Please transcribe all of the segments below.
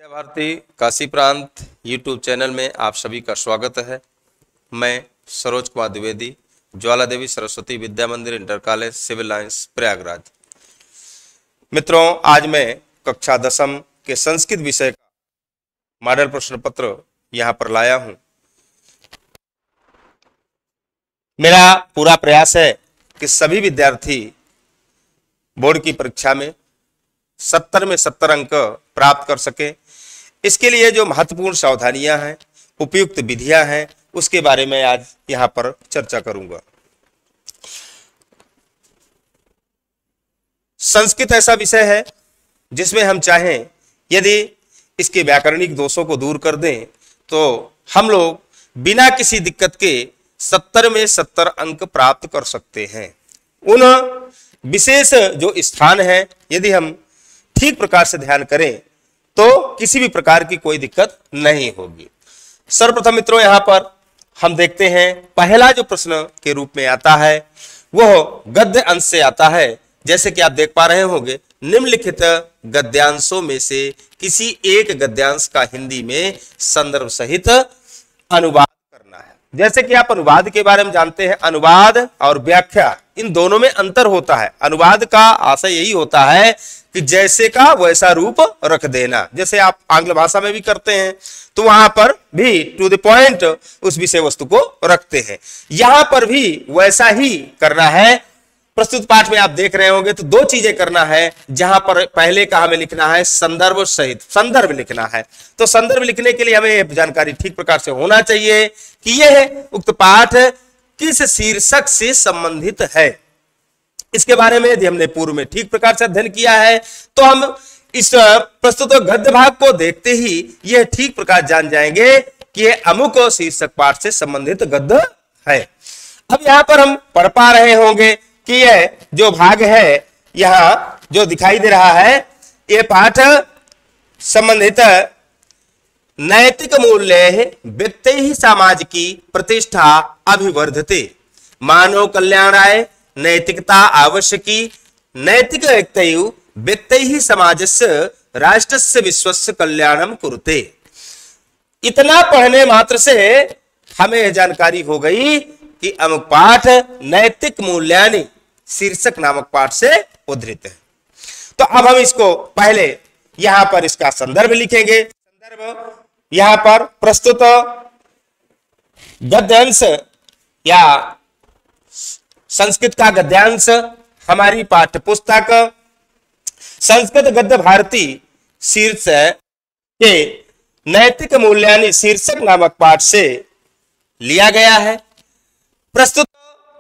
विद्या भारती काशी प्रांत YouTube channel में आप सभी का स्वागत है। मैं Saroj Kumar Dwivedi, Jwala Devi Saraswati Vidya Mandir Inter College Civil Lines Prayagraj. मित्रों, आज मैं कक्षा 10वीं के संस्कृत विषय का मॉडल प्रश्न पत्र यहां पर लाया हूं। मेरा पूरा प्रयास है कि सभी विद्यार्थी बोर्ड की परीक्षा में 70 में 70 अंक प्राप्त कर सके। इसके लिए जो महत्वपूर्ण सावधानियां हैं, उपयुक्त विधियां हैं, उसके बारे में आज यहां पर चर्चा करूंगा। संस्कृत ऐसा विषय है जिसमें हम चाहें यदि इसके व्याकरणिक दोषों को दूर कर दें तो हम लोग बिना किसी दिक्कत के 70 में 70 अंक प्राप्त कर सकते हैं। उन विशेष जो स्थान है यदि हम ठीक प्रकार से ध्यान करें तो किसी भी प्रकार की कोई दिक्कत नहीं होगी। सर्वप्रथम मित्रों, यहां पर हम देखते हैं पहला जो प्रश्न के रूप में आता है वह गद्य अंश से आता है। जैसे कि आप देख पा रहे होंगे, निम्नलिखित गद्यांशों में से किसी एक गद्यांश का हिंदी में संदर्भ सहित अनुवाद करना है। जैसे कि आप अनुवाद के बारे में जानते हैं, अनुवाद और व्याख्या इन दोनों में अंतर होता है। अनुवाद का आशय यही होता है कि जैसे का वैसा रूप रख देना। जैसे आप आंग्ल भाषा में भी करते हैं तो वहां पर भी टू द पॉइंट उस विषय वस्तु को रखते हैं। यहां पर भी वैसा ही करना है। प्रस्तुत पाठ में आप देख रहे होंगे तो दो चीजें करना है। जहां पर पहले का हमें लिखना है संदर्भ सहित, संदर्भ लिखना है। तो संदर्भ लिखने के लिए हमें जानकारी ठीक प्रकार से होना चाहिए कि यह उक्त पाठ किस शीर्षक से संबंधित है। इसके बारे में यदि हमने पूर्व में ठीक प्रकार से अध्ययन किया है तो हम इस प्रस्तुत गद्य भाग को देखते ही यह ठीक प्रकार जान जाएंगे कि यह अमुक शीर्षक पाठ से संबंधित गद्य है। अब यहां पर हम पढ़ पा रहे होंगे कि यह जो भाग है यहां जो दिखाई दे रहा है, यह पाठ संबंधित नैतिक मूल्य व्यक्ति ही समाज की प्रतिष्ठा अभिवर्धते, मानव कल्याणाय नैतिकता आवश्यकी, नैतिक व्यक्ति ही समाजस्य राष्ट्रस्य विश्वस्य कल्याणम कुरुते। इतना पढ़ने मात्र से हमें जानकारी हो गई कि अमुक पाठ नैतिक मूल्यानि शीर्षक नामक पाठ से उद्धृत है। तो अब हम इसको पहले यहां पर इसका संदर्भ लिखेंगे। संदर्भ यहां पर प्रस्तुत गद्यांश या संस्कृत का गद्यांश हमारी पाठ्य पुस्तक संस्कृत गद्य भारती शीर्षक के नैतिक मूल्यानि शीर्षक नामक पाठ से लिया गया है। प्रस्तुत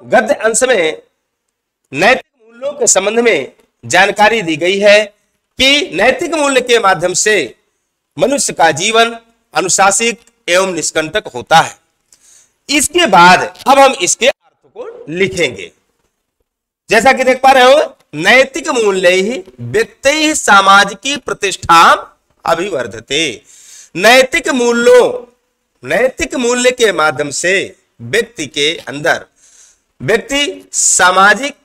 गद्य अंश में नैतिक मूल्यों के संबंध में जानकारी दी गई है कि नैतिक मूल्य के माध्यम से मनुष्य का जीवन अनुशासित एवं निष्कंटक होता है। इसके बाद अब हम इसके अर्थ को लिखेंगे। जैसा कि देख पा रहे हो, नैतिक मूल्य ही व्यक्ति समाज की प्रतिष्ठा अभिवर्धते। नैतिक मूल्य के माध्यम से व्यक्ति के अंदर व्यक्ति सामाजिक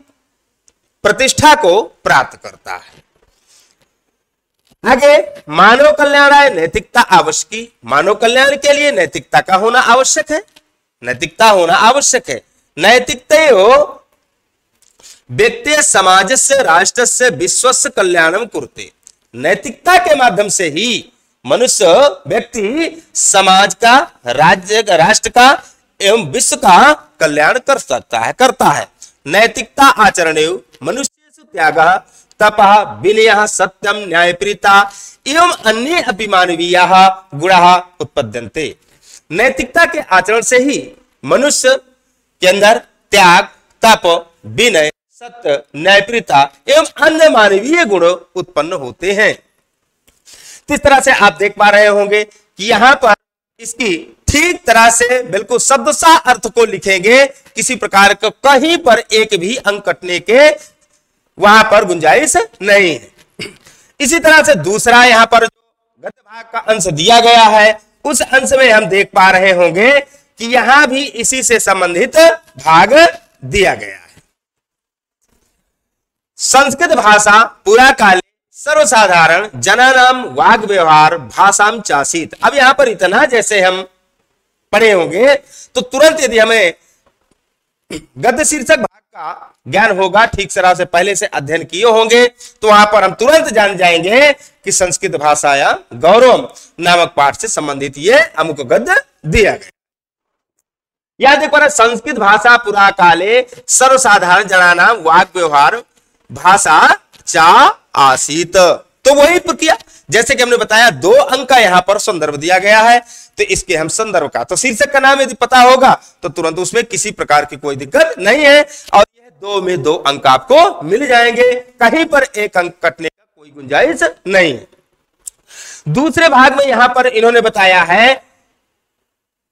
प्रतिष्ठा को प्राप्त करता है। आगे, मानव कल्याणाय नैतिकता आवश्यकी, मानव कल्याण के लिए नैतिकता का होना आवश्यक है। नैतिकता होना आवश्यक है। नैतिकता व्यक्ति समाज से राष्ट्र से विश्वस्य कल्याणम कुरुते। नैतिकता के माध्यम से ही मनुष्य व्यक्ति समाज का, राज्य का, राष्ट्र का एवं विश्व का कल्याण कर सकता है, करता है। नैतिकता आचरणे मनुष्य त्याग तपः विनयः सत्यम न्यायप्रीता एवं अन्य अपि मानवीय गुणाः उत्पद्यन्ते। नैतिकता के आचरण से ही मनुष्य के अंदर त्याग, तप, विनय, सत्य, न्यायप्रीता एवं अन्य मानवीय गुण उत्पन्न होते हैं। इस तरह से आप देख पा रहे होंगे कि यहां पर इसकी ठीक तरह से बिल्कुल शब्दशः अर्थ को लिखेंगे। किसी प्रकार का कहीं पर एक भी अंक कटने के वहां पर गुंजाइश नहीं है। इसी तरह से दूसरा यहां पर गद्य भाग का अंश दिया गया है, उस अंश में हम देख पा रहे होंगे कि यहां भी इसी से संबंधित भाग दिया गया है। संस्कृत भाषा पुराकाले सर्वसाधारण जनानाम वाग व्यवहार भाषाम चासीत। अब यहां पर इतना जैसे हम पढ़े होंगे तो तुरंत यदि हमें गद्य शीर्षक भाग का ज्ञान होगा, ठीक तरह से पहले से अध्ययन किए होंगे, तो वहां पर हम तुरंत जान जाएंगे कि संस्कृत भाषाया गौरव नामक पाठ से संबंधित ये अमुक गद्य दिया गया। याद देखो, संस्कृत भाषा पुरा काले सर्वसाधारण जनानाम वाग व्यवहार भाषा चा आसीत। तो वही प्रक्रिया जैसे कि हमने बताया, 2 अंक का यहां पर संदर्भ दिया गया है, तो इसके हम संदर्भ का, तो शीर्षक का नाम यदि पता होगा तो तुरंत उसमें किसी प्रकार की कोई दिक्कत नहीं है, और यह 2 में 2 अंक आपको मिल जाएंगे, कहीं पर 1 अंक कटने का कोई गुंजाइश नहीं। दूसरे भाग में यहां पर इन्होंने बताया है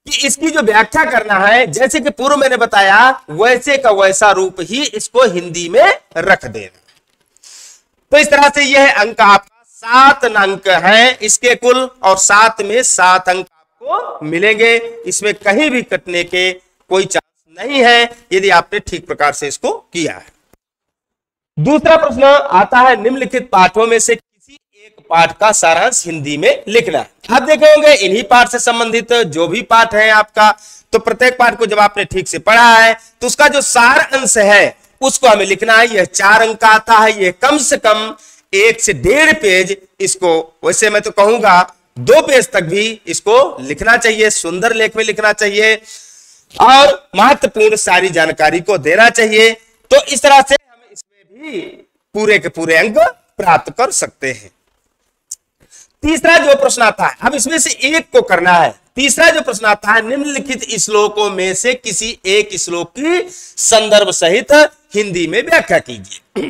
कि इसकी जो व्याख्या करना है, जैसे कि पूर्व मैंने बताया वैसे का वैसा रूप ही इसको हिंदी में रख देना। तो इस तरह से यह अंक आपका 7 अंक है इसके कुल, और 7 में 7 अंक आपको मिलेंगे, इसमें कहीं भी कटने के कोई चांस नहीं है यदि आपने ठीक प्रकार से इसको किया है। दूसरा प्रश्न आता है, निम्नलिखित पाठों में से किसी एक पाठ का सारांश हिंदी में लिखना। आप देखे होंगे इन्हीं पाठ से संबंधित जो भी पाठ है आपका, तो प्रत्येक पाठ को जब आपने ठीक से पढ़ा है तो उसका जो सार अंश है उसको हमें लिखना है। यह 4 अंक का आता है, यह कम से कम 1 से 1.5 पेज, इसको वैसे मैं तो कहूंगा 2 पेज तक भी इसको लिखना चाहिए, सुंदर लेख में लिखना चाहिए और महत्वपूर्ण सारी जानकारी को देना चाहिए। तो इस तरह से हम इसमें भी पूरे के पूरे अंक प्राप्त कर सकते हैं। तीसरा जो प्रश्न आता है, अब इसमें से एक को करना है। तीसरा जो प्रश्न आता है, निम्नलिखित श्लोकों में से किसी एक श्लोक की संदर्भ सहित हिंदी में व्याख्या कीजिए।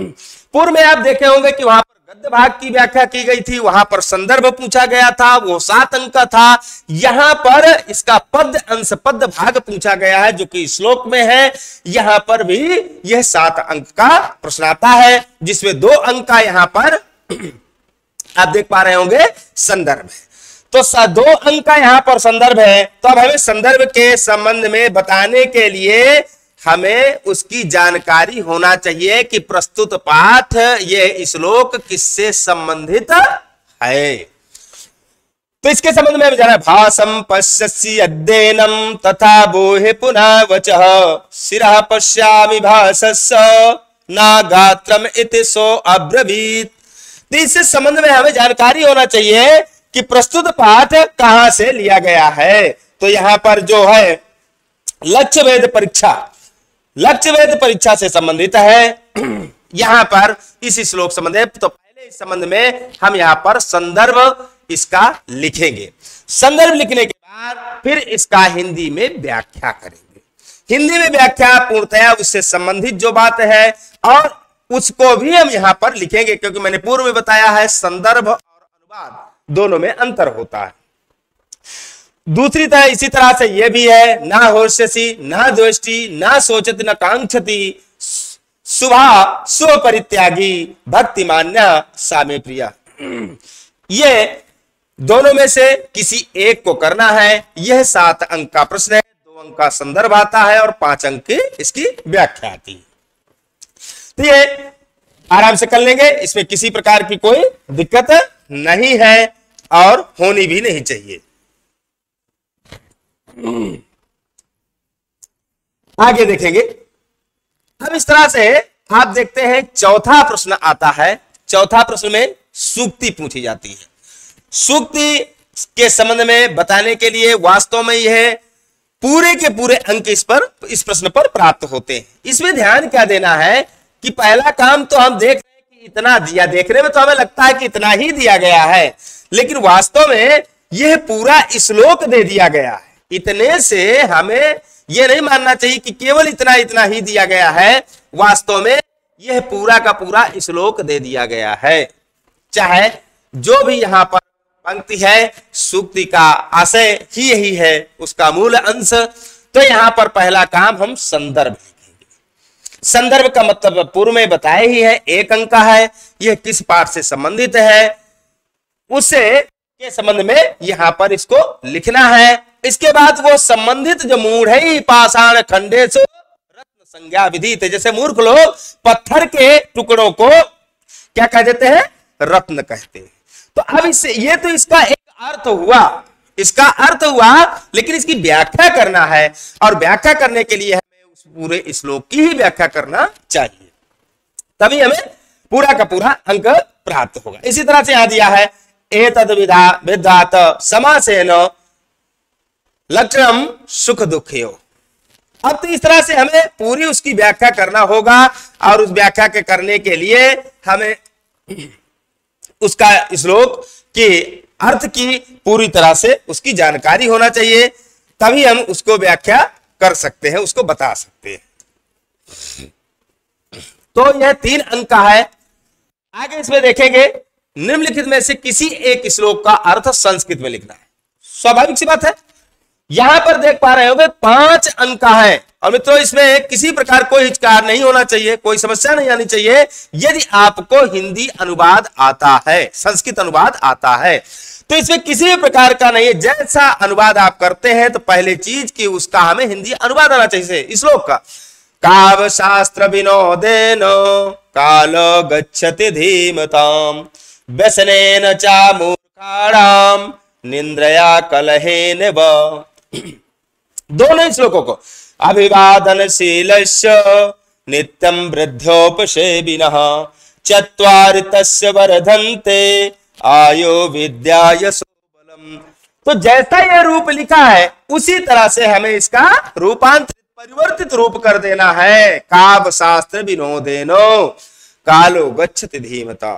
पूर्व में आप देखे होंगे कि वहां पर गद्य भाग की व्याख्या की गई थी, वहां पर संदर्भ पूछा गया था, वो 7 अंक का था। यहां पर इसका पद अंश पद भाग पूछा गया है जो कि श्लोक में है, यहां पर भी यह 7 अंक का प्रश्न आता है, जिसमें 2 अंक का यहां पर आप देख पा रहे होंगे संदर्भ है। तो 2 अंक का यहां पर संदर्भ है, तो अब हमें संदर्भ के संबंध में बताने के लिए हमें उसकी जानकारी होना चाहिए कि प्रस्तुत पाठ ये श्लोक किससे संबंधित है। तो इसके संबंध में जाना, भाषम पश्यसि अध्ययनम तथा बोहे पुनः वचः शिरः पश्यामि भाषस्य न गात्रम इति सो अब्रवीत। तो इससे संबंध में हमें जानकारी होना चाहिए कि प्रस्तुत पाठ कहां से लिया गया है। तो यहां पर जो है लक्ष्य वेद परीक्षा से संबंधित है यहां पर इस श्लोक संबंध है। तो पहले इस संबंध में हम यहां पर संदर्भ इसका लिखेंगे, संदर्भ लिखने के बाद फिर इसका हिंदी में व्याख्या करेंगे। हिंदी में व्याख्या पूर्णतया उससे संबंधित जो बात है और उसको भी हम यहां पर लिखेंगे, क्योंकि मैंने पूर्व में बताया है संदर्भ और अनुवाद दोनों में अंतर होता है। दूसरी तरह इसी तरह से यह भी है, ना होर्ष्यसि ना द्वेष्टि ना सोचति न कांक्षति शुभा शुभ परित्यागी भक्ति मान्या सामे प्रिया। ये दोनों में से किसी एक को करना है। यह 7 अंक का प्रश्न है, 2 अंक का संदर्भ आता है और 5 अंक की इसकी व्याख्या आती है। तो ये आराम से कर लेंगे, इसमें किसी प्रकार की कोई दिक्कत नहीं है और होनी भी नहीं चाहिए। आगे देखेंगे। अब इस तरह से आप देखते हैं चौथा प्रश्न आता है। चौथा प्रश्न में सूक्ति पूछी जाती है। सूक्ति के संबंध में बताने के लिए वास्तव में यह पूरे के पूरे अंक इस प्रश्न पर प्राप्त होते हैं। इसमें ध्यान क्या देना है कि पहला काम तो हम देख रहे हैं कि इतना दिया, देखने में तो हमें लगता है कि इतना ही दिया गया है, लेकिन वास्तव में यह पूरा श्लोक दे दिया गया है। इतने से हमें यह नहीं मानना चाहिए कि केवल इतना ही दिया गया है, वास्तव में यह पूरा का पूरा श्लोक दे दिया गया है। चाहे जो भी यहां पर पंक्ति है, सूक्ति का आशय ही यही है, उसका मूल अंश। तो यहां पर पहला काम हम संदर्भ लिखेंगे। संदर्भ का मतलब पूर्व में बताया ही है, 1 अंक का है। यह किस पाठ से संबंधित है उससे के संबंध में यहां पर इसको लिखना है। इसके बाद वो संबंधित जो मूढ़ है पाषाण खंडेषु रत्न संज्ञा विदित, जैसे मूर्ख लोग पत्थर के टुकड़ों को क्या कह देते हैं, रत्न कहते हैं। तो अब इससे ये तो इसका एक अर्थ हुआ, इसका अर्थ हुआ, लेकिन इसकी व्याख्या करना है और व्याख्या करने के लिए हमें उस पूरे श्लोक की ही व्याख्या करना चाहिए, तभी हमें पूरा का पूरा अंक प्राप्त होगा। इसी तरह से यहां दिया है एतद् विधात समासेन लक्षणम सुख दुःखयो। अब तो इस तरह से हमें पूरी उसकी व्याख्या करना होगा और उस व्याख्या के करने के लिए हमें उसका श्लोक के अर्थ की पूरी तरह से उसकी जानकारी होना चाहिए, तभी हम उसको व्याख्या कर सकते हैं, उसको बता सकते हैं। तो यह 3 अंक का है। आगे इसमें देखेंगे निम्नलिखित में से किसी एक श्लोक का अर्थ संस्कृत में लिखना है। स्वाभाविक सी बात है, यहां पर देख पा रहे होंगे 5 अंक का है और मित्रों इसमें किसी प्रकार कोई हिचकार नहीं होना चाहिए, कोई समस्या नहीं आनी चाहिए। यदि आपको हिंदी अनुवाद आता है, संस्कृत अनुवाद आता है, तो इसमें किसी भी प्रकार का नहीं है। जैसा अनुवाद आप करते हैं तो पहले चीज की उसका हमें हिंदी अनुवाद आना चाहिए। श्लोक का काव्य शास्त्र विनोदेन काल गच्छति धीमताम व्यसनेन चा मूर्खाणाम निंद्रया कलहेन व। दोनों श्लोकों को अभिवादनशीलस्य नित्यं वृद्धोपसेविनः चत्वारि तस्य वर्धन्ते आयो विद्याय बलम। तो जैसा यह रूप लिखा है उसी तरह से हमें इसका रूपांतरित परिवर्तित रूप कर देना है। काव्य शास्त्र विनोदेनो कालो गच्छति धीमता।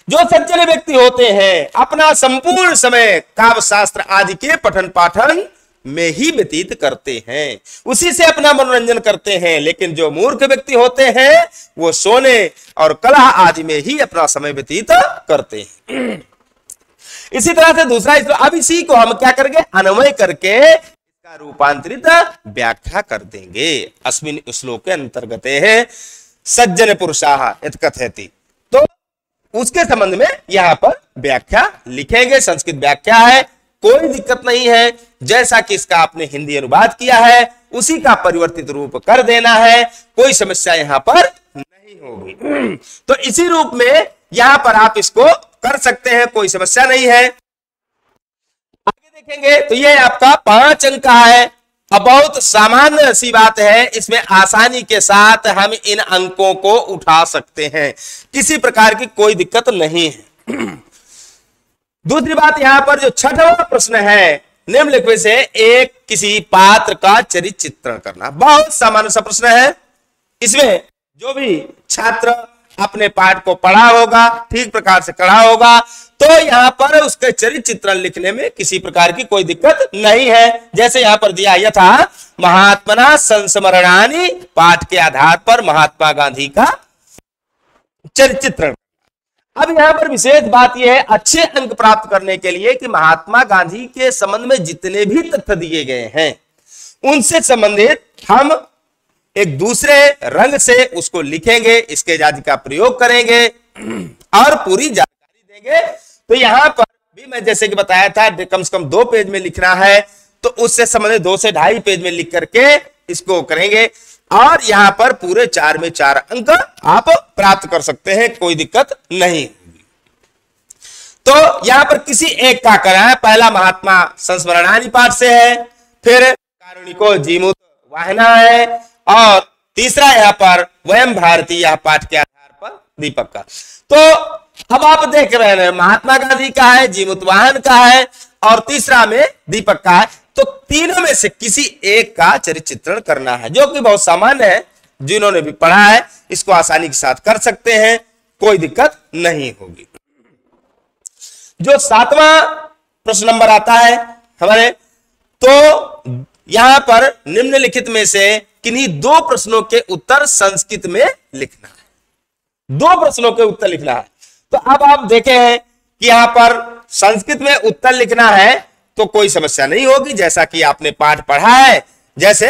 जो सज्जन व्यक्ति होते हैं अपना संपूर्ण समय काव्य शास्त्र आदि के पठन पाठन में ही व्यतीत करते हैं, उसी से अपना मनोरंजन करते हैं। लेकिन जो मूर्ख व्यक्ति होते हैं वो सोने और कला आदि में ही अपना समय व्यतीत करते हैं। इसी तरह से दूसरा, अब इसी को हम क्या करेंगे, अन्वय करके इसका रूपांतरित व्याख्या कर देंगे। अस्मिन् श्लोके अंतर्गत है सज्जन पुरुषाः यत् कथयति। तो उसके संबंध में यहां पर व्याख्या लिखेंगे, संस्कृत व्याख्या है, कोई दिक्कत नहीं है। जैसा कि इसका आपने हिंदी अनुवाद किया है उसी का परिवर्तित रूप कर देना है, कोई समस्या यहां पर नहीं होगी। तो इसी रूप में यहां पर आप इसको कर सकते हैं, कोई समस्या नहीं है। आगे देखेंगे तो ये आपका 5 अंक का है। अब बहुत सामान्य सी बात है, इसमें आसानी के साथ हम इन अंकों को उठा सकते हैं, किसी प्रकार की कोई दिक्कत नहीं है। दूसरी बात, यहां पर जो 6वां प्रश्न है, निम्नलिखित से एक किसी पात्र का चरित्र चित्रण करना, बहुत सामान्य सा प्रश्न है। इसमें जो भी छात्र अपने पाठ को पढ़ा होगा, ठीक प्रकार से पढ़ा होगा, तो यहां पर उसके चरित्र चित्रण लिखने में किसी प्रकार की कोई दिक्कत नहीं है। जैसे यहां पर दिया यथा महात्मना संस्मरणानि, पाठ के आधार पर महात्मा गांधी का चरित्र चित्रण। अब यहां पर विशेष बात यह है अच्छे अंक प्राप्त करने के लिए कि महात्मा गांधी के संबंध में जितने भी तथ्य दिए गए हैं उनसे संबंधित हम एक दूसरे रंग से उसको लिखेंगे, इसके जाति का प्रयोग करेंगे और पूरी जानकारी देंगे। तो यहां पर भी मैं जैसे कि बताया था कम से कम 2 पेज में लिखना है, तो उससे संबंधित 2 से 2.5 पेज में लिख करके इसको करेंगे और यहां पर पूरे 4 में 4 अंक आप प्राप्त कर सकते हैं, कोई दिक्कत नहीं। तो यहां पर किसी एक का करना है। पहला महात्मा संस्मरणानि पाठ से है, फिर कारुणिको जीमूत वाहना है और तीसरा यहां पर वयम भारती, यह पाठ के आधार पर दीपक का। तो अब आप देख रहे हैं महात्मा गांधी का है, जीमूत वाहन का है और तीसरा में दीपक का है। तो तीनों में से किसी एक का चरित्र चित्रण करना है, जो कि बहुत सामान्य है। जिन्होंने भी पढ़ा है इसको आसानी के साथ कर सकते हैं, कोई दिक्कत नहीं होगी। जो 7वां प्रश्न नंबर आता है हमारे, तो यहां पर निम्नलिखित में से किन्हीं 2 प्रश्नों के उत्तर संस्कृत में लिखना है। 2 प्रश्नों के उत्तर लिखना है। तो अब आप देखे हैं कि यहां पर संस्कृत में उत्तर लिखना है तो कोई समस्या नहीं होगी, जैसा कि आपने पाठ पढ़ा है। जैसे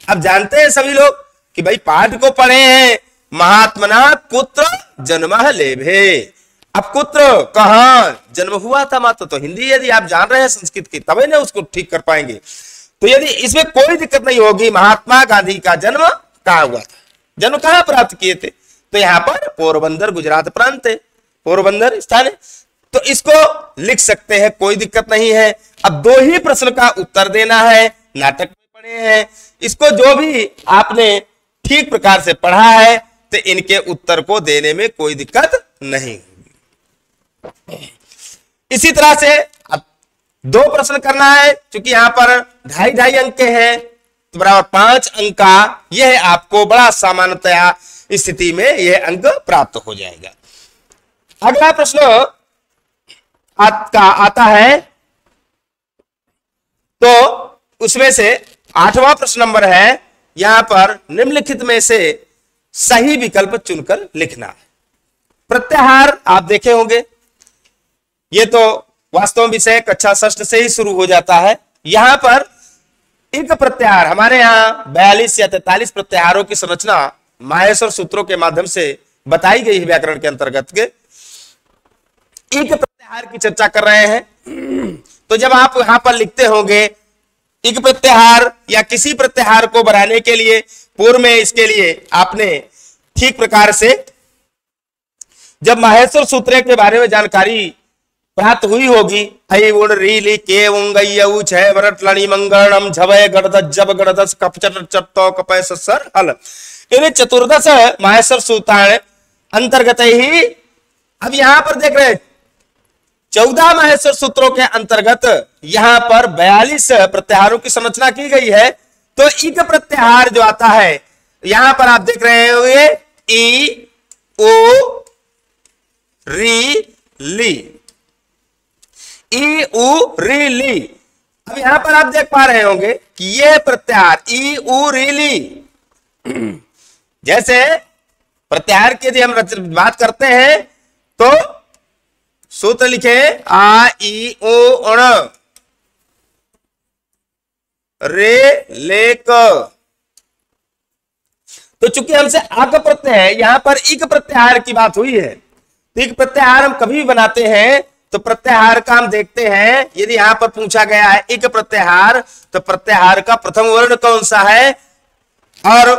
अब जानते हैं सभी लोग कि भाई पाठ को पढ़े हैं, महात्मना कुत्र जन्म लेभे। अब कुत्र कहां जन्म हुआ था, मात्र तो हिंदी यदि आप जान रहे हैं संस्कृत की तभी ना उसको ठीक कर पाएंगे। तो यदि इसमें कोई दिक्कत नहीं होगी, महात्मा गांधी का जन्म कहां हुआ था, जन्म कहां प्राप्त किए थे, तो यहां पर पोरबंदर गुजरात प्रांत है। पोरबंदर स्थान है, तो इसको लिख सकते हैं, कोई दिक्कत नहीं है। अब 2 ही प्रश्न का उत्तर देना है, नाटक में पढ़े हैं, इसको जो भी आपने ठीक प्रकार से पढ़ा है तो इनके उत्तर को देने में कोई दिक्कत नहीं होगी। इसी तरह से अब 2 प्रश्न करना है, क्योंकि यहां पर 2.5 अंक के हैं, तो बराबर 5 अंक का यह आपको बड़ा सामान्यतया स्थिति में यह अंक प्राप्त हो जाएगा। अगला प्रश्न आता है, तो उसमें से 8वां प्रश्न नंबर है, यहां पर निम्नलिखित में से सही विकल्प चुनकर लिखना है। प्रत्याहार आप देखे होंगे, ये तो वास्तव विषय कक्षा 6 से ही शुरू हो जाता है। यहां पर एक प्रत्याहार, हमारे यहां 42 या 43 प्रत्याहारों की संरचना माहेश्वर सूत्रों के माध्यम से बताई गई है व्याकरण के अंतर्गत के। एक प्रत्याहार की चर्चा कर रहे हैं, तो जब आप यहां पर लिखते होंगे एक प्रत्याहार या किसी प्रत्याहार को बनाने के लिए पूर्व में इसके लिए आपने ठीक प्रकार से जब माहेश्वर सूत्र के बारे में जानकारी प्राप्त हुई होगी, ऐ उण री ली के उंगयउ छय वरट लणी मंगलम झवय गणद जब गणदस कपचट चट्टो कपय ससर हल, इन 14 माहेश्वर सूत्राण अंतर्गत ही। अब यहां पर देख रहे हैं 14 माहेश्वर सूत्रों के अंतर्गत यहां पर 42 प्रत्याहारों की संरचना की गई है। तो एक प्रत्याहार जो आता है यहां पर आप देख रहे होंगे ई ओ री ली, ई उ री ली। अब यहां पर आप देख पा रहे होंगे कि यह प्रत्याहार ई उ री ली, जैसे प्रत्याहार की यदि हम बात करते हैं तो सूत्र लिखे आ ई ओ उण रे ले क। तो चूंकि हमसे आक प्रत्यय है, यहां पर इक प्रत्याहार की बात हुई है, तो इक प्रत्याहार हम कभी भी बनाते हैं तो प्रत्याहार का हम देखते हैं, यदि यहां पर पूछा गया है इक प्रत्याहार, तो प्रत्याहार का प्रथम वर्ण कौन सा है और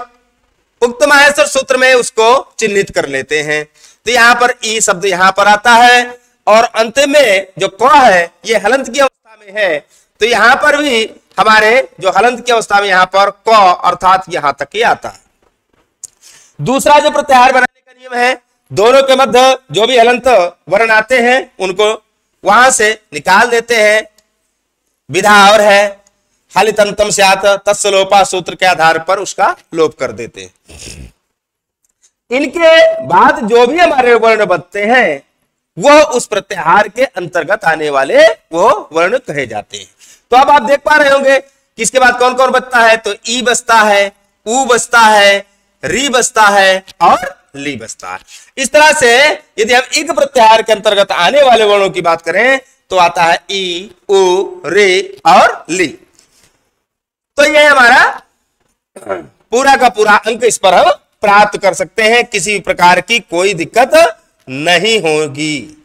उक्त माहेश्वर सूत्र में उसको चिन्हित कर लेते हैं। तो यहां पर ई शब्द यहां पर आता है और अंत में जो क है ये हलंत की अवस्था में है, तो यहां पर भी हमारे जो हलंत की अवस्था में यहां पर क अर्थात यहां तक ही आता है। दूसरा जो प्रत्याहार बनाने का नियम है, दोनों के मध्य जो भी हलंत वर्ण आते हैं उनको वहां से निकाल देते हैं। विधा और है हलितंतम स्यात् तस्य लोपा सूत्र के आधार पर उसका लोप कर देते हैं। इनके बाद जो भी हमारे वर्ण बनते हैं वो उस प्रत्याहार के अंतर्गत आने वाले वो वर्ण कहे जाते हैं। तो अब आप देख पा रहे होंगे कि इसके बाद कौन कौन बचता है, तो ई बचता है, उ बचता है, री बचता है और ली बचता है। इस तरह से यदि हम एक प्रत्याहार के अंतर्गत आने वाले वर्णों की बात करें तो आता है ई, उ, रे और ली। तो यह हमारा पूरा का पूरा अंक इस पर हम प्राप्त कर सकते हैं, किसी प्रकार की कोई दिक्कत नहीं होगी।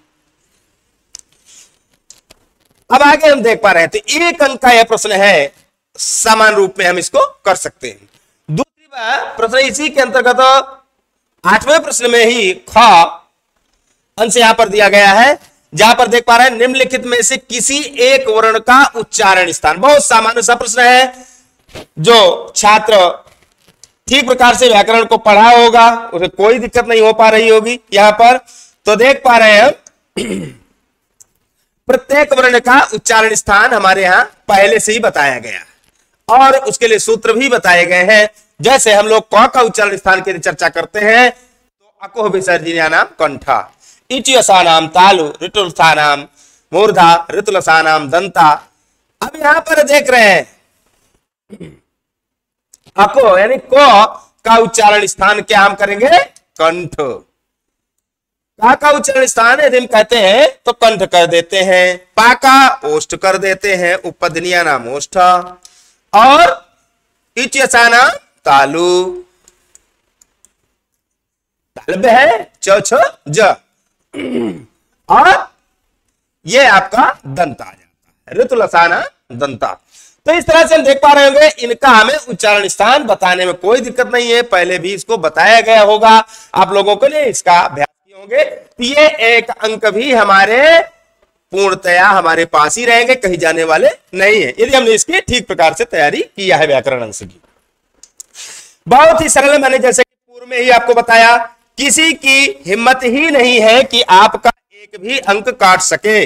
अब आगे हम देख पा रहे हैं, तो 1 अंक का यह प्रश्न है, समान रूप में हम इसको कर सकते हैं। दूसरी बात प्रश्न इसी के अंतर्गत 8वें प्रश्न में ही ख अंश यहां पर दिया गया है, जहां पर देख पा रहे हैं निम्नलिखित में से किसी एक वर्ण का उच्चारण स्थान। बहुत सामान्य सा प्रश्न है, जो छात्र ठीक प्रकार से व्याकरण को पढ़ा होगा उसे कोई दिक्कत नहीं हो पा रही होगी। यहां पर तो देख पा रहे हैं प्रत्येक वर्ण का उच्चारण स्थान हमारे यहां पहले से ही बताया गया और उसके लिए सूत्र भी बताए गए हैं। जैसे हम लोग क का उच्चारण स्थान की चर्चा करते हैं तो अकोह विसर्जनीयानाम कंठा, इचयसानाम तालु, ऋतुलसानाम मूर्धा, ऋतुलसानाम दंता। अब यहां पर देख रहे हैं अको यानी को का उच्चारण स्थान क्या हम करेंगे, कंठ। का का उच्चारण स्थान यदि हम कहते हैं तो कंठ कर देते हैं, पा का ओष्ठ कर देते हैं, उपधनिया नाम ओष्ठ और इचयसाना तालु, तालब है च छ ज और ये आपका दंता आ जाता है, ऋतुलसाना दंता। तो इस तरह से हम देख पा रहे होंगे इनका हमें उच्चारण स्थान बताने में कोई दिक्कत नहीं है, पहले भी इसको बताया गया होगा, आप लोगों के लिए इसका अभ्यास किए होंगे तो ये एक अंक भी हमारे पूर्णतया हमारे पास ही रहेंगे, कहीं जाने वाले नहीं है, यदि हमने इसकी ठीक प्रकार से तैयारी किया है व्याकरण अंश की। बहुत ही सरल, मैंने जैसे कि पूर्व में ही आपको बताया, किसी की हिम्मत ही नहीं है कि आपका एक भी अंक काट सके।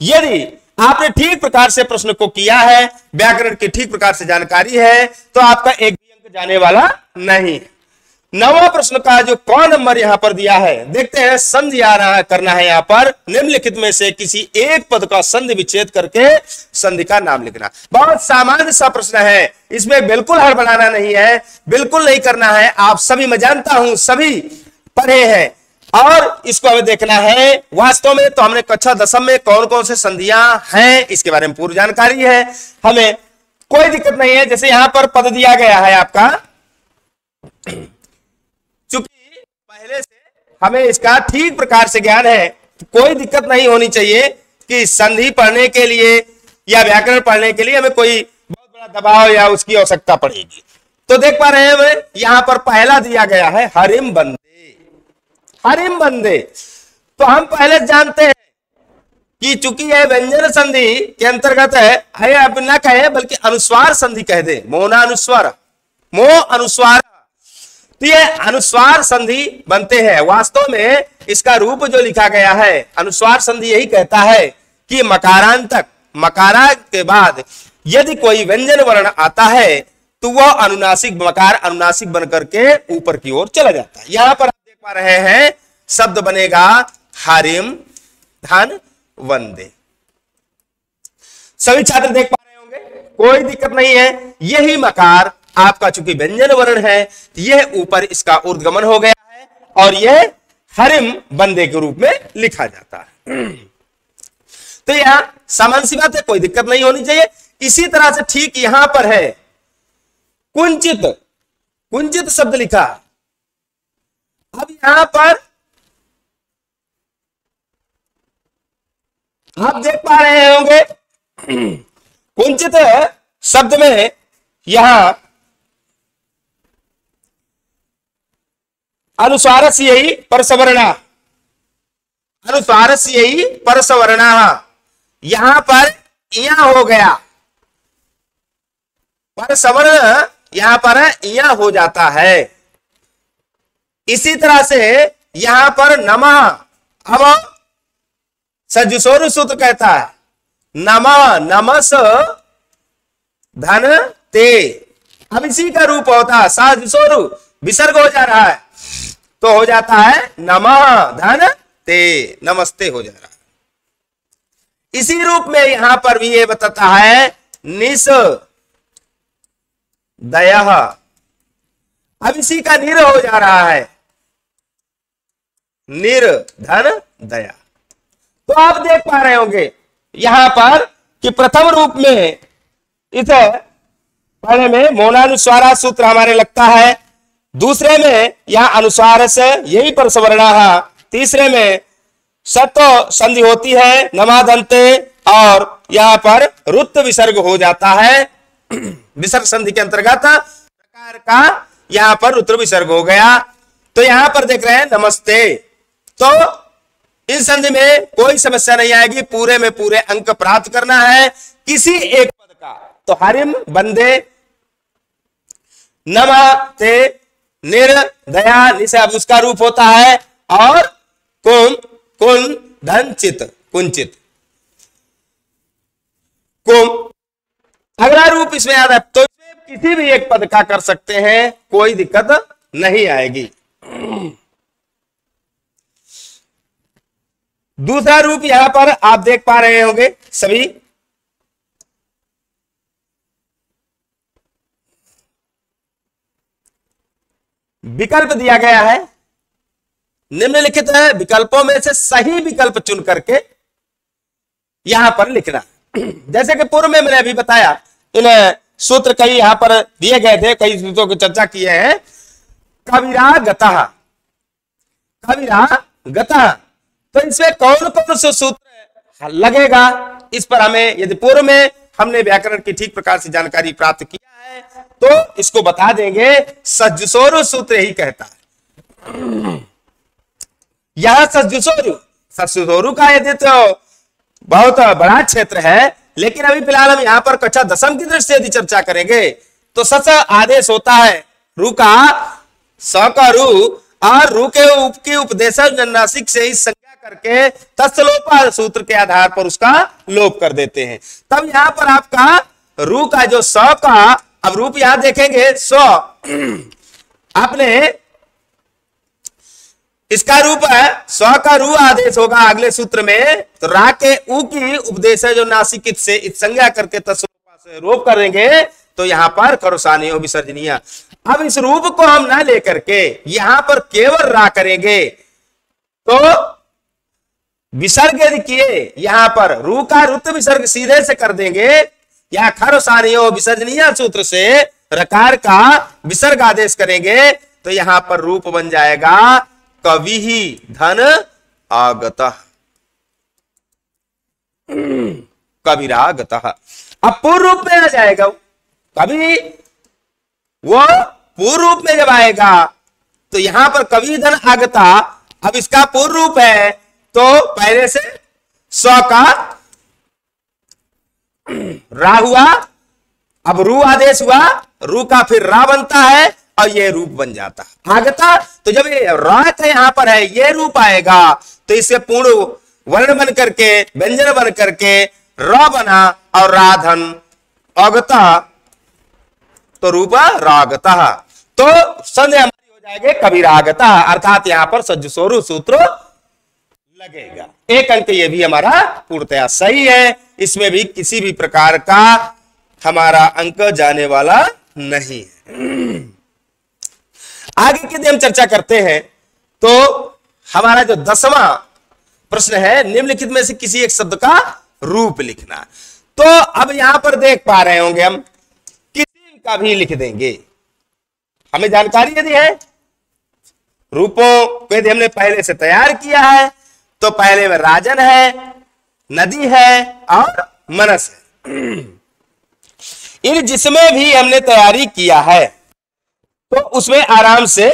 यदि आपने ठीक प्रकार से प्रश्न को किया है, व्याकरण की ठीक प्रकार से जानकारी है, तो आपका एक भी अंक जाने वाला नहीं। 9वां प्रश्न का जो क नंबर यहां पर दिया है, देखते हैं। संधि करना है यहां पर, निम्नलिखित में से किसी एक पद का संधि विच्छेद करके संधि का नाम लिखना। बहुत सामान्य सा प्रश्न है, इसमें बिल्कुल हड़बड़ाना नहीं है, बिल्कुल नहीं करना है। आप सभी, मैं जानता हूं सभी पढ़े हैं, और इसको हमें देखना है। वास्तव में तो हमने कक्षा 10 में कौन कौन से संधियां हैं इसके बारे में पूरी जानकारी है, हमें कोई दिक्कत नहीं है। जैसे यहां पर पद दिया गया है आपका, चूंकि पहले से हमें इसका ठीक प्रकार से ज्ञान है, तो कोई दिक्कत नहीं होनी चाहिए कि संधि पढ़ने के लिए या व्याकरण पढ़ने के लिए हमें कोई बहुत बड़ा दबाव या उसकी आवश्यकता पड़ेगी। तो देख पा रहे हैं हमें यहां पर पहला दिया गया है हरिम बंदे। हरिम बंदे, तो हम पहले जानते हैं कि चूंकि यह व्यंजन संधि के अंतर्गत है, अब ना कहे बल्कि अनुस्वार संधि कह दे, मोना अनुस्वार, मोह अनुस्वार, तो ये अनुस्वार संधि बनते हैं। वास्तव में इसका रूप जो लिखा गया है, अनुस्वार संधि यही कहता है कि मकारांतक, मकारा के बाद यदि कोई व्यंजन वर्ण आता है तो वह अनुनासिक, मकार अनुनासिक बनकर के ऊपर की ओर चला जाता है। यहां पर आप देख पा रहे हैं शब्द बनेगा हरिम धन वंदे। सभी छात्र देख पा रहे होंगे, कोई दिक्कत नहीं है। यही मकार आपका चूंकि व्यंजन वर्ण है, यह ऊपर इसका ऊर्ध्वगमन हो गया है और यह हरिम बंदे के रूप में लिखा जाता है। तो यहां सामान्य सी बात है, कोई दिक्कत नहीं होनी चाहिए। इसी तरह से ठीक यहां पर है कुंचित, कुंचित शब्द लिखा। अब यहां पर आप देख पा रहे होंगे कुंचित शब्द में यहां अनुस्वारस्य यही परसवर्णा, अनुस्वारस्य यही परसवर्णा, यहां पर इया हो गया, परसवर्ण यहां पर इया हो जाता है। इसी तरह से यहां पर नमः, अब सजुसोरु सूत्र कहता है नमः नमस धन ते, अब इसी का रूप होता है सजुसोरु, विसर्ग हो जा रहा है तो हो जाता है नमः धन ते, नमस्ते हो जा रहा है। इसी रूप में यहां पर भी ये बताता है निस दयः, अब इसी का निर हो जा रहा है, निर धन दया। तो आप देख पा रहे होंगे यहां पर कि प्रथम रूप में इसे पहले में मौनानुस्वारा सूत्र हमारे लगता है, दूसरे में यहां अनुस्वार से यही पर सवर्णा, तीसरे में सत्व संधि होती है नमादंते, और यहां पर रुत विसर्ग हो जाता है। विसर्ग संधि के अंतर्गत प्रकार का यहां पर रुद्र विसर्ग हो गया। तो यहां पर देख रहे हैं नमस्ते, तो इस संधि में कोई समस्या नहीं आएगी, पूरे में पूरे अंक प्राप्त करना है किसी एक पद का। तो हरिम बंदे, नमः ते, निर दया निसे, अब उसका रूप होता है, और कुम कुन धन चित, कुंचित कुम अगला रूप इसमें आता है, तो इसमें किसी भी एक पद का कर सकते हैं, कोई दिक्कत नहीं आएगी। दूसरा रूप यहां पर आप देख पा रहे होंगे सभी, विकल्प दिया गया है, निम्नलिखित है विकल्पों में से सही विकल्प चुन करके यहां पर लिखना। जैसे कि पूर्व में मैंने अभी बताया, इन सूत्र कई यहां पर दिए गए थे, कई सूत्रों की चर्चा किए हैं। कविरा गतः, कविरा गतः, तो इसमें कौन कौन से सूत्र लगेगा, इस पर हमें, यदि पूर्व में हमने व्याकरण की ठीक प्रकार से जानकारी प्राप्त किया है तो इसको बता देंगे। सज्जसोरु सूत्र ही कहता है, यहां सज्जुसोरु, सज्जुसोरु का यदि तो बहुत बड़ा क्षेत्र है, लेकिन अभी फिलहाल हम यहाँ पर कक्षा दशम की दृष्टि से यदि चर्चा करेंगे तो सस आदेश होता है रू का, स का रू और रू के उप की उपदेशक जन्नासिक से ही संज्ञा करके तत्सलोपा सूत्र के आधार पर उसका लोप कर देते हैं। तब यहां पर आपका रू का जो स का, अब रूप यहां देखेंगे स, आपने इसका रूप है स्व का रू आदेश होगा अगले सूत्र में, तो रा के उ की उपदेश जो नासिकित से इत संज्ञा करके तत्सलोपा से रोप करेंगे तो यहां पर खरोसानियो विसर्जनीय। अब इस रूप को हम ना लेकर के यहां पर केवल रा करेंगे तो विसर्ग यदि किए यहां पर रू का रुत विसर्ग सीधे से कर देंगे, या खरोसानियो विसर्जनीय सूत्र से रकार का विसर्ग आदेश करेंगे तो यहां पर रूप बन जाएगा कवि ही धन आगतः, कविरागतः। अब पूर्व रूप में आ जाएगा कवि, वो पूर्व रूप में जब आएगा तो यहां पर कवि धन आगता, अब इसका पूर्व रूप है तो पहले से स्व का रा हुआ, अब रू आदेश हुआ, रू का फिर रा बनता है और ये रूप बन जाता आगता। तो जब ये रा का यहां पर है ये रूप आएगा तो इससे पूर्ण वर्ण बन करके व्यंजन बन करके र बना और राधन अगता, तो रूप रागता, तो संज्ञा हमारी हो जाएगी कविरागता, अर्थात यहां पर सज्जुसोरु सूत्र लगेगा। एक अंक ये भी हमारा पूर्णतया सही है, इसमें भी किसी भी प्रकार का हमारा अंक जाने वाला नहीं है। आगे की हम चर्चा करते हैं तो हमारा जो 10वां प्रश्न है निम्नलिखित में से किसी एक शब्द का रूप लिखना। तो अब यहां पर देख पा रहे होंगे हम किसी का भी लिख देंगे, हमें जानकारी यदि है रूपों को यदि हमने पहले से तैयार किया है तो पहले में राजन है, नदी है और मनस है। इन जिसमें भी हमने तैयारी किया है तो उसमें आराम से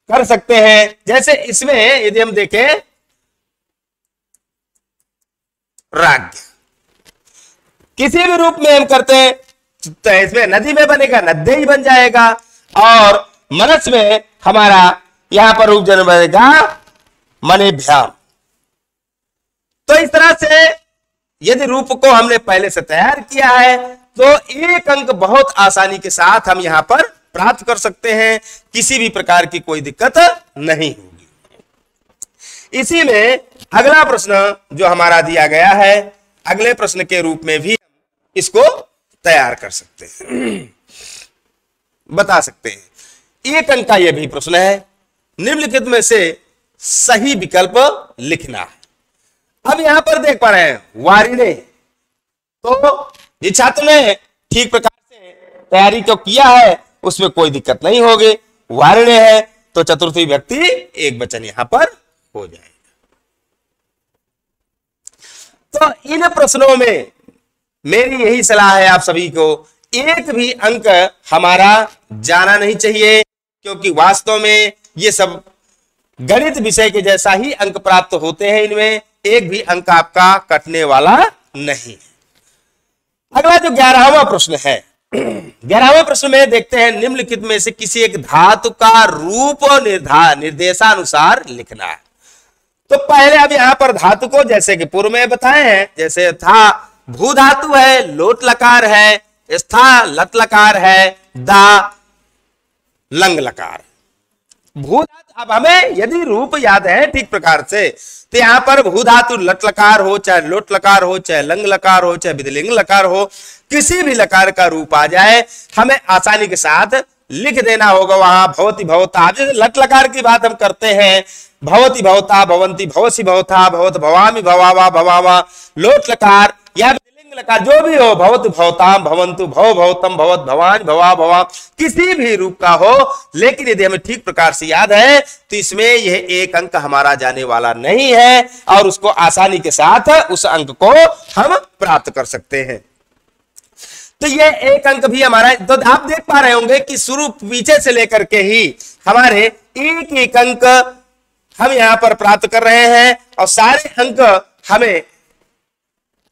कर सकते हैं। जैसे इसमें यदि हम देखें राज्य, किसी भी रूप में हम करते हैं तो इसमें नदी में बनेगा नद्य ही बन जाएगा, और मनस में हमारा यहां पर रूप जन्म बनेगा मनेभ्याम। तो इस तरह से यदि रूप को हमने पहले से तैयार किया है तो एक अंक बहुत आसानी के साथ हम यहां पर प्राप्त कर सकते हैं, किसी भी प्रकार की कोई दिक्कत नहीं होगी। इसी में अगला प्रश्न जो हमारा दिया गया है, अगले प्रश्न के रूप में भी इसको तैयार कर सकते हैं, बता सकते हैं। एक अंक का यह भी प्रश्न है, निम्नलिखित में से सही विकल्प लिखना है। अब यहां पर देख पा रहे हैं वारिणे, तो जिस छात्र ने ठीक प्रकार से तैयारी को किया है उसमें कोई दिक्कत नहीं होगी। वारिणे है तो चतुर्थी व्यक्ति एक वचन यहां पर हो जाएगा। तो इन प्रश्नों में मेरी यही सलाह है आप सभी को, एक भी अंक हमारा जाना नहीं चाहिए, क्योंकि वास्तव में ये सब गणित विषय के जैसा ही अंक प्राप्त होते हैं, इनमें एक भी अंक आपका कटने वाला नहीं। अगला जो 11वां प्रश्न है, 11वें प्रश्न में देखते हैं निम्नलिखित में से किसी एक धातु का रूप और निर्देशानुसार लिखना है। तो पहले अब यहां पर धातु को जैसे कि पूर्व में बताए हैं, जैसे था भू धातु है, लोट लकार है, स्था लट लकार है, दा लंग लकार। भू धातु, अब हमें यदि रूप याद है ठीक प्रकार से तो यहां पर भू धातु लट लकार हो, चाहे लोट लकार हो, चाहे लंग लकार हो, चाहे विधिलिंग लकार हो, किसी भी लकार का रूप आ जाए हमें आसानी के साथ लिख देना होगा वहां भवति भवता। जैसे लट लकार की बात हम करते हैं, भवति भवता, भवंती भवसी भवता, भवत भवामी भवावा भवावा, लोट लकार या विधिलिंग लकार जो भी हो, भवत भवताम भवंतु, भव भवतम, भवत भवान भवा भवा, किसी भी रूप का हो, लेकिन यदि हमें ठीक प्रकार से याद है तो इसमें यह एक अंक हमारा जाने वाला नहीं है और उसको आसानी के साथ उस अंक को हम प्राप्त कर सकते हैं। तो ये एक अंक भी हमारा, तो आप देख पा रहे होंगे कि शुरू पीछे से लेकर के ही हमारे एक एक अंक हम यहां पर प्राप्त कर रहे हैं और सारे अंक हमें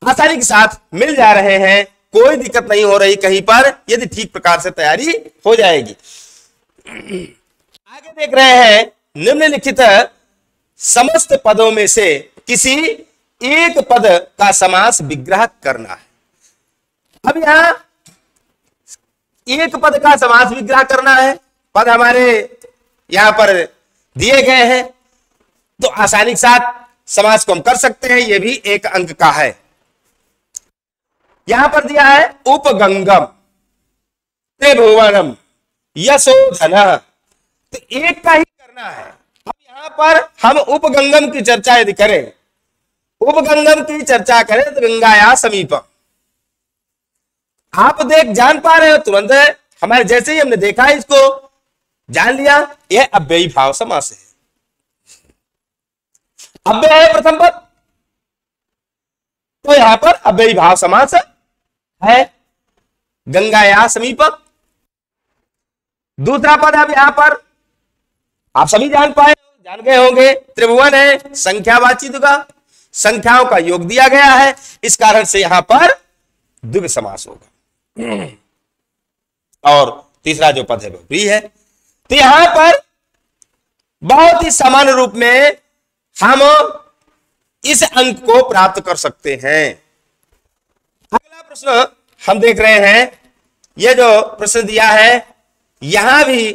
आसानी के साथ मिल जा रहे हैं, कोई दिक्कत नहीं हो रही कहीं पर, यदि ठीक प्रकार से तैयारी हो जाएगी। आगे देख रहे हैं, निम्नलिखित समस्त पदों में से किसी एक पद का समास विग्रह करना है। अब यहां एक पद का समास विग्रह करना है, पद हमारे यहां पर दिए गए हैं, तो आसानी के साथ समास को हम कर सकते हैं, यह भी एक अंक का है। यहां पर दिया है उपगंगम त्रिभुवनम यशोधन, तो एक का ही करना है। अब यहां पर हम उपगंगम की चर्चा यदि करें, उपगंगम की चर्चा करें तो गंगाया समीपम, आप जान पा रहे हो तुरंत, हमारे जैसे ही हमने देखा इसको जान लिया, यह अव्ययी भाव समास है। अव्यय है प्रथम पद, तो यहां पर अव्ययी भाव समास है, गंगाया समीपम। दूसरा पद अब यहां पर आप सभी जान गए होंगे, त्रिभुवन है, संख्यावाची दुगा, संख्याओं का योग दिया गया है, इस कारण से यहां पर द्विग समास होगा। और तीसरा जो पद है वो प्रिय है। तो यहां पर बहुत ही सामान्य रूप में हम इस अंक को प्राप्त कर सकते हैं। अगला प्रश्न हम देख रहे हैं, यह जो प्रश्न दिया है यहां भी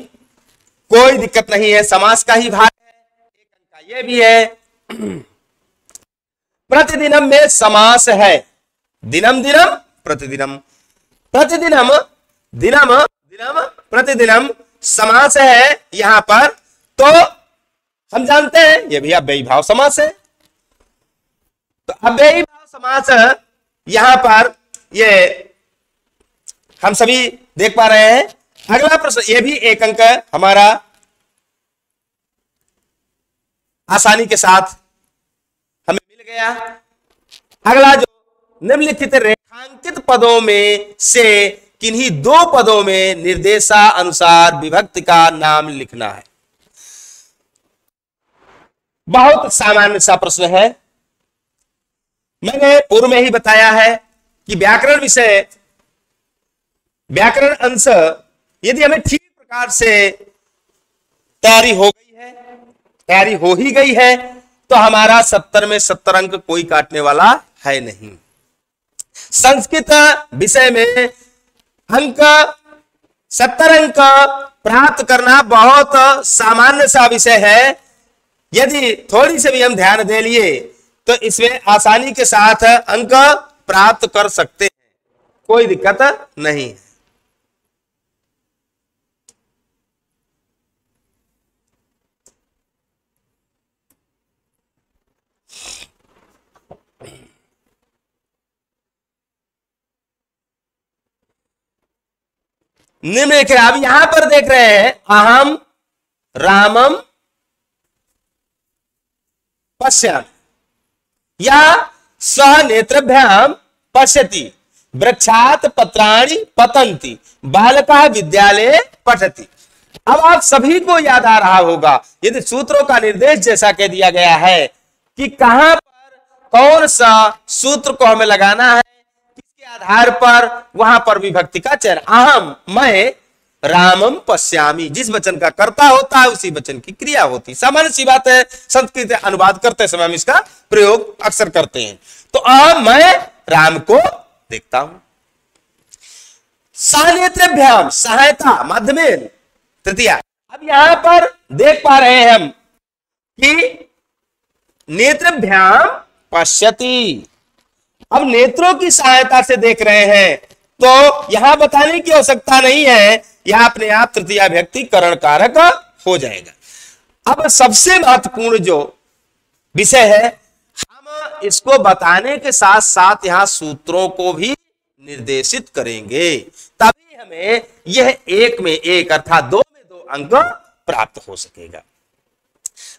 कोई दिक्कत नहीं है, समास का ही भाग है, एक अंक का यह भी है। प्रतिदिनम में समास है, दिनम दिनम प्रतिदिनम, प्रतिदिनम दिनम दिनम प्रतिदिनम समास है यहां पर, तो हम जानते हैं यह भी अव्ययी भाव समास है। तो अव्ययी भाव समास यहां पर ये हम सभी देख पा रहे हैं। अगला प्रश्न, यह भी एक अंक हमारा आसानी के साथ हमें मिल गया। अगला जो निम्नलिखित रेखांकित पदों में से किन्हीं दो पदों में निर्देशा अनुसार विभक्ति का नाम लिखना है। बहुत सामान्य सा प्रश्न है, मैंने पूर्व में ही बताया है कि व्याकरण विषय, व्याकरण अंश यदि हमें ठीक प्रकार से तैयारी हो गई है, तैयारी हो ही गई है, तो हमारा 70 में 70 अंक कोई काटने वाला है नहीं। संस्कृत विषय में अंक 70 अंक प्राप्त करना बहुत सामान्य सा विषय है। यदि थोड़ी से भी हम ध्यान दे लिए तो इसमें आसानी के साथ अंक प्राप्त कर सकते हैं, कोई दिक्कत नहीं है। निम्नलिखित, अब यहां पर देख रहे हैं, अहम रामम पश्यामि या सह नेत्रभ्याम पश्यति, वृक्षात पत्राणि पतन्ति, बालकः विद्यालये पठति। अब आप सभी को याद आ रहा होगा, यदि सूत्रों का निर्देश जैसा कह दिया गया है कि कहां पर कौन सा सूत्र को हमें लगाना है, किसके आधार पर, वहां पर विभक्ति का चयन। अहम, मैं, रामम पश्यामि, जिस वचन का कर्ता होता है उसी वचन की क्रिया होती। सामान्य सी बात है, संस्कृत अनुवाद करते समय हम इसका प्रयोग अक्सर करते हैं। तो अहम, मैं राम को देखता हूं। सहनेत्रभ्याम, सहायता, मध्य में तृतीया। अब यहां पर देख पा रहे हैं हम कि नेत्रभ्याम पश्यति, अब नेत्रों की सहायता से देख रहे हैं, तो यहां बताने की आवश्यकता नहीं है, यह अपने आप तृतीया व्यक्ति करण कारक हो जाएगा। अब सबसे महत्वपूर्ण जो विषय है, हम इसको बताने के साथ साथ यहां सूत्रों को भी निर्देशित करेंगे, तभी हमें यह एक में एक अर्थात दो में दो अंक प्राप्त हो सकेगा।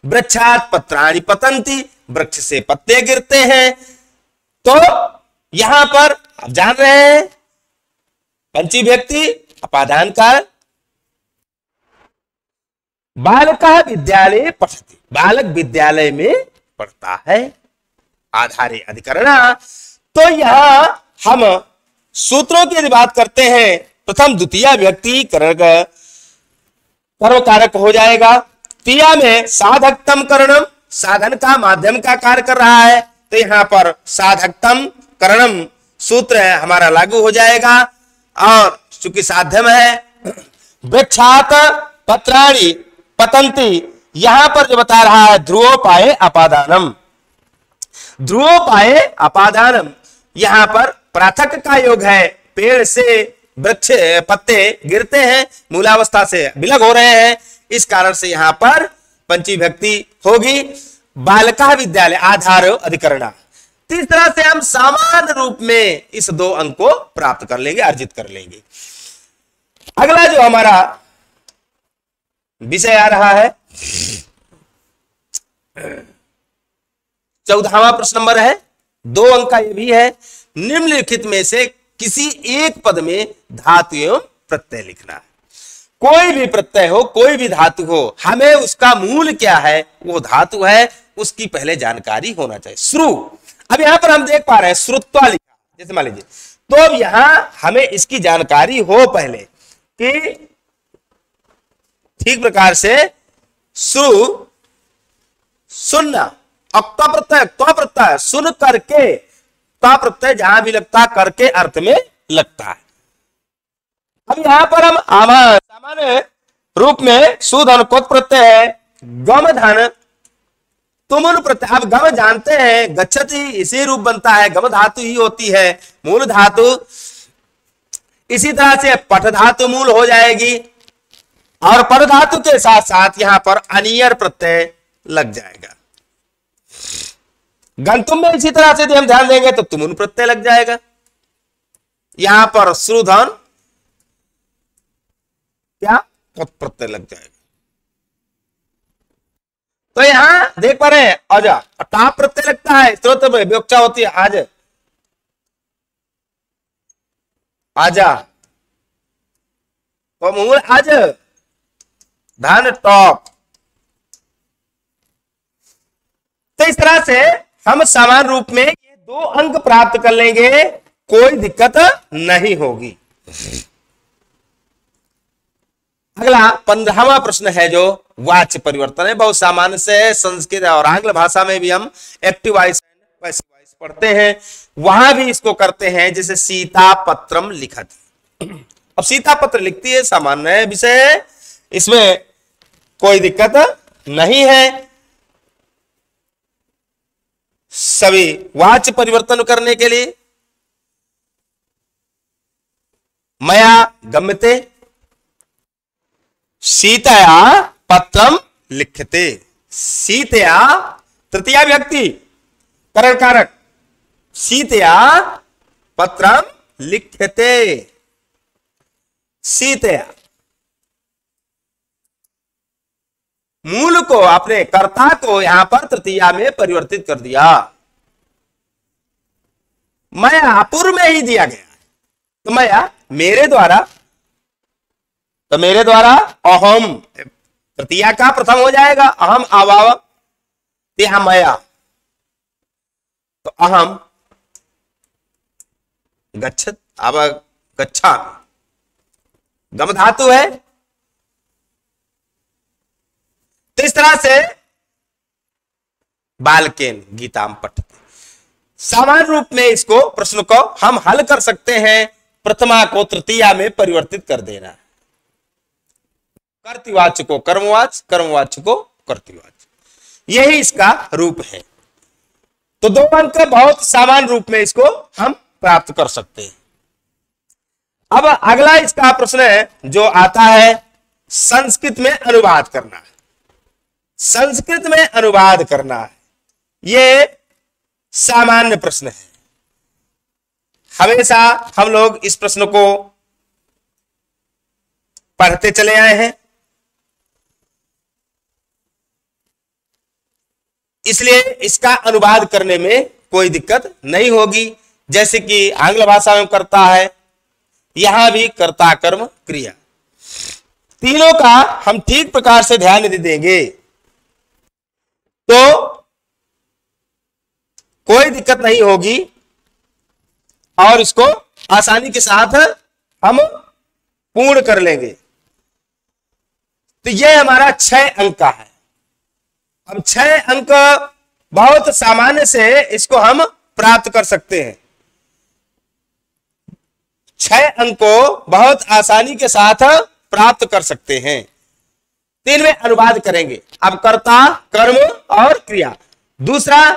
वृक्षात पत्राणि पतन्ति, वृक्ष से पत्ते गिरते हैं, तो यहां पर आप जान रहे हैं पंचमी व्यक्ति अपादान काल। बालकः विद्यालये पठति, बालक विद्यालय में पढ़ता है। आधारे अधिकरण। तो यहां हम सूत्रों की यदि बात करते हैं, प्रथम द्वितीय विभक्ति कर्म कारक हो जाएगा। तिया में साधकतम करणम, साधन का माध्यम का कार्य कर रहा है, तो यहां पर साधकतम करणम सूत्र है हमारा लागू हो जाएगा। और चूंकि साध्यम है, वृक्षात पत्राणि पतंती, यहां पर जो बता रहा है ध्रुवोपाये अपादानम, ध्रुवोपाये अपादानम, यहां पर पृथक का योग है। पेड़ से वृक्ष पत्ते गिरते हैं, मूलावस्था से विलग हो रहे हैं, इस कारण से यहां पर पंचमी विभक्ति होगी। बालका विद्यालय आधार अधिकरण। तो इस तरह से हम सामान्य रूप में इस 2 अंक को प्राप्त कर लेंगे, अर्जित कर लेंगे। अगला जो हमारा विषय आ रहा है 14वां प्रश्न नंबर है, 2 अंक का यह भी है। निम्नलिखित में से किसी एक पद में धातु एवं प्रत्यय लिखना है। कोई भी प्रत्यय हो, कोई भी धातु हो, हमें उसका मूल क्या है, वो धातु है, उसकी पहले जानकारी होना चाहिए। श्रु, अब यहां पर हम देख पा रहे हैं श्रुत्वा लिखा, जैसे मान लीजिए, तो अब यहां हमें इसकी जानकारी हो पहले कि ठीक प्रकार से श्रु सुनना, अक्ता प्रत्यय, त्वा प्रत्यय, सुन करके, ता प्रत्यय जहां भी लगता है करके अर्थ में लगता है। अब यहां पर हम सामान्य रूप में सुधन कोत प्रत्यय है, गम धन तुमुल प्रत्यय। अब गम जानते हैं गच्छति इसी रूप बनता है, गम धातु ही होती है मूल धातु। इसी तरह से पठ धातु मूल हो जाएगी, और पर धातु के साथ साथ यहां पर अनियर प्रत्यय लग जाएगा। गंतुम में इसी तरह से यदि हम ध्यान देंगे तो तुमुल प्रत्यय लग जाएगा। यहां पर श्रुधन क्या प्रत्यय लग जाएगा। तो यहां देख पा रहे हैं अजा, टाप प्रत्यय लगता है, स्रोत में विवक्षा होती है आज, आजा, तो मूल आज, धन टॉप। तो इस तरह से हम समान रूप में ये 2 अंक प्राप्त कर लेंगे, कोई दिक्कत नहीं होगी। अगला 15वां प्रश्न है जो वाच्य परिवर्तन है, बहुत सामान्य से है। संस्कृत और आंग्ल भाषा में भी हम एक्टिव वॉइस पैसिव वॉइस पढ़ते हैं, वहां भी इसको करते हैं। जैसे सीता पत्रम लिखत, अब सीता पत्र लिखती है, सामान्य विषय है, इसमें कोई दिक्कत नहीं है। सभी वाच्य परिवर्तन करने के लिए मया गम्यते, सीतया पत्रम लिख्यते, सीतया तृतीया विभक्ति करण कारक, सीतया पत्रम लिख्यते, सीतया मूल को, अपने कर्ता को यहां पर तृतीया में परिवर्तित कर दिया। मया पूर्व में ही दिया गया, तो मया मेरे द्वारा, तो मेरे द्वारा अहम तृतीया का प्रथम हो जाएगा, अहम अभाव, यहां मया, तो अहम गच्छत, अब गच्छा गम धातु है। तो इस तरह से बालकेन गीताम पठते, सामान्य रूप में इसको प्रश्न को हम हल कर सकते हैं। प्रथमा को तृतीया में परिवर्तित कर देना, कर्तृवाच्य को कर्मवाच्य, कर्मवाच्य को कर्तृवाच्य, यही इसका रूप है। तो 2 अंक बहुत सामान्य रूप में इसको हम प्राप्त कर सकते हैं। अब अगला इसका प्रश्न है जो आता है, संस्कृत में अनुवाद करना है। संस्कृत में अनुवाद करना है, यह सामान्य प्रश्न है। हमेशा हम लोग इस प्रश्न को पढ़ते चले आए हैं, इसलिए इसका अनुवाद करने में कोई दिक्कत नहीं होगी। जैसे कि आंग्ल भाषा में करता है, यहां भी कर्ता कर्म क्रिया, तीनों का हम ठीक प्रकार से ध्यान यदि देंगे तो कोई दिक्कत नहीं होगी और इसको आसानी के साथ हम पूर्ण कर लेंगे। तो यह हमारा 6 अंक का है। अब 6 अंक बहुत सामान्य से इसको हम प्राप्त कर सकते हैं। 6 अंक को बहुत आसानी के साथ प्राप्त कर सकते हैं। 3 में अनुवाद करेंगे। अब कर्ता, कर्म और क्रिया। दूसरा,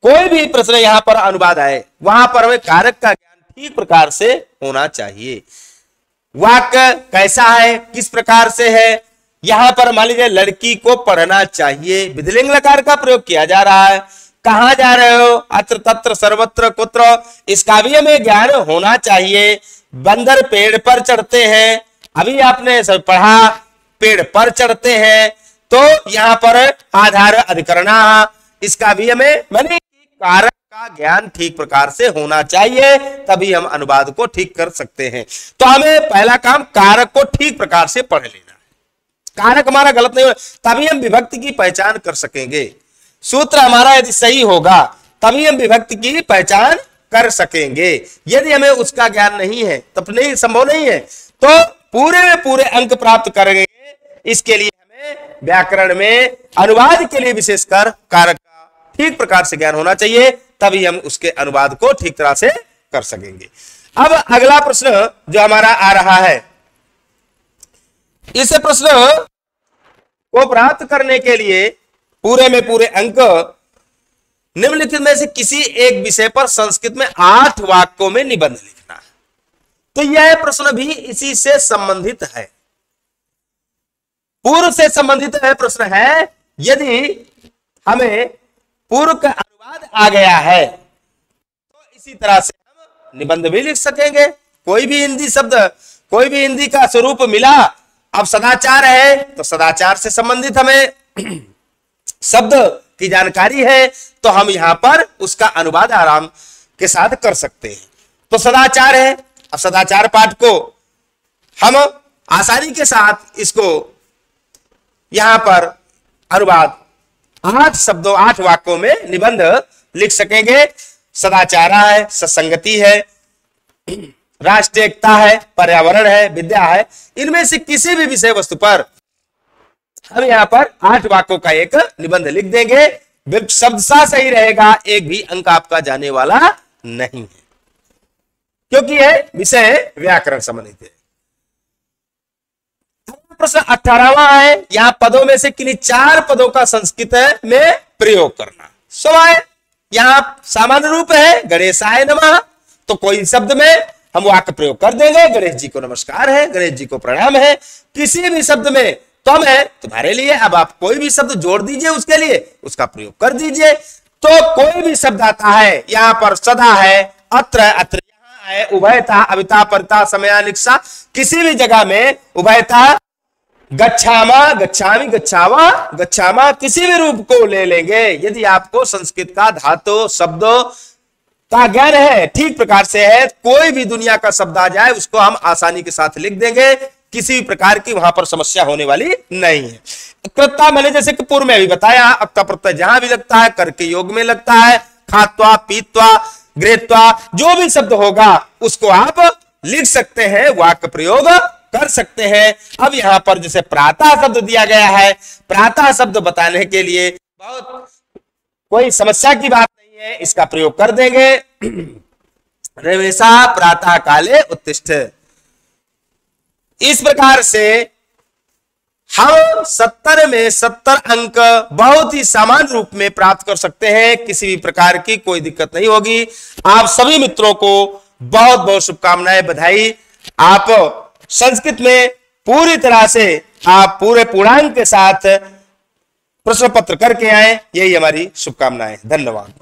कोई भी प्रश्न यहां पर अनुवाद आए वहां पर हमें कारक का ज्ञान ठीक प्रकार से होना चाहिए। वाक्य कैसा है, किस प्रकार से है। यहां पर मान लीजिए लड़की को पढ़ना चाहिए, विधिलिंग लकार का प्रयोग किया जा रहा है। कहां जा रहे हो, अत्र तत्र सर्वत्र कुत्र, इसका भी हमें ज्ञान होना चाहिए। बंदर पेड़ पर चढ़ते हैं, अभी आपने सब पढ़ा, पेड़ पर चढ़ते हैं, तो यहां पर आधार अधिकरणा, इसका भी हमें माने कारक का ज्ञान ठीक प्रकार से होना चाहिए, तभी हम अनुवाद को ठीक कर सकते हैं। तो हमें पहला काम कारक को ठीक प्रकार से पढ़ लेना है। कारक हमारा गलत नहीं हो, तभी हम विभक्ति की पहचान कर सकेंगे। सूत्र हमारा यदि सही होगा तभी हम विभक्ति की पहचान कर सकेंगे। यदि हमें उसका ज्ञान नहीं है तब नहीं, संभव नहीं है। तो पूरे में पूरे अंक प्राप्त करेंगे। इसके लिए हमें व्याकरण में अनुवाद के लिए विशेषकर कारक का ठीक प्रकार से ज्ञान होना चाहिए, तभी हम उसके अनुवाद को ठीक तरह से कर सकेंगे। अब अगला प्रश्न जो हमारा आ रहा है, इस प्रश्न को प्राप्त करने के लिए पूरे में पूरे अंक निम्नलिखित में से किसी एक विषय पर संस्कृत में 8 वाक्यों में निबंध लिखना है। तो यह प्रश्न भी इसी से संबंधित है, पूर्व से संबंधित है प्रश्न है। यदि हमें पूर्व का अनुवाद आ गया है तो इसी तरह से हम निबंध भी लिख सकेंगे। कोई भी हिंदी शब्द, कोई भी हिंदी का स्वरूप मिला, अब सदाचार है तो सदाचार से संबंधित हमें शब्द की जानकारी है, तो हम यहां पर उसका अनुवाद आराम के साथ कर सकते हैं। तो सदाचार है, अब सदाचार पाठ को हम आसानी के साथ इसको यहां पर अनुवाद 8 शब्दों 8 वाक्यों में निबंध लिख सकेंगे। सदाचार है, सत्संगति है, राष्ट्रीय एकता है, पर्यावरण है, विद्या है, इनमें से किसी भी विषय वस्तु पर हम यहां पर 8 वाक्यों का एक निबंध लिख देंगे। शब्दशः सही रहेगा, एक भी अंक आपका जाने वाला नहीं है, क्योंकि यह विषय व्याकरण संबंधित है। प्रश्न 18वां है, यहां पदों में से किन्हीं 4 पदों का संस्कृत में प्रयोग करना। स्वाय यहां सामान्य रूप है गणेशाय नमः, तो कोई शब्द में हम वाक्य प्रयोग कर देंगे। गणेश जी को नमस्कार है, गणेश जी को प्रणाम है। किसी भी शब्द में तुम है तुम्हारे लिए, अब आप कोई भी शब्द जोड़ दीजिए, उसके लिए उसका प्रयोग कर दीजिए। तो कोई भी शब्द आता है, यहां पर सदा है, अत्र अत्र, यहां है उभयता, अविता, परिता, समयानिक्षा, किसी भी जगह में उभयता, गच्छामा, गच्छामि, गच्छावा, गच्छामा, किसी भी रूप को ले लेंगे। यदि आपको संस्कृत का धातु शब्दों का ज्ञान है, ठीक प्रकार से है, कोई भी दुनिया का शब्द आ जाए उसको हम आसानी के साथ लिख देंगे, किसी भी प्रकार की वहां पर समस्या होने वाली नहीं है। कृत्ता मैंने जैसे कि पूर्व में भी बताया, अक्ता प्रत्यय जहां भी लगता है, कर के योग में लगता है, खात्वा, पीत्वा, गृहत्वा, जो भी शब्द होगा उसको आप लिख सकते हैं, वाक्य प्रयोग कर सकते हैं। अब यहां पर जैसे प्रातः शब्द दिया गया है, प्रातः शब्द बताने के लिए बहुत कोई समस्या की बात नहीं है, इसका प्रयोग कर देंगे। रेवेशा प्रातः काले उत्तिष्ठ। इस प्रकार से हम 70 में 70 अंक बहुत ही सामान्य रूप में प्राप्त कर सकते हैं, किसी भी प्रकार की कोई दिक्कत नहीं होगी। आप सभी मित्रों को बहुत बहुत शुभकामनाएं, बधाई। आप संस्कृत में पूरी तरह से आप पूरे पूर्णांक के साथ प्रश्न पत्र करके आए, यही हमारी शुभकामनाएं। धन्यवाद।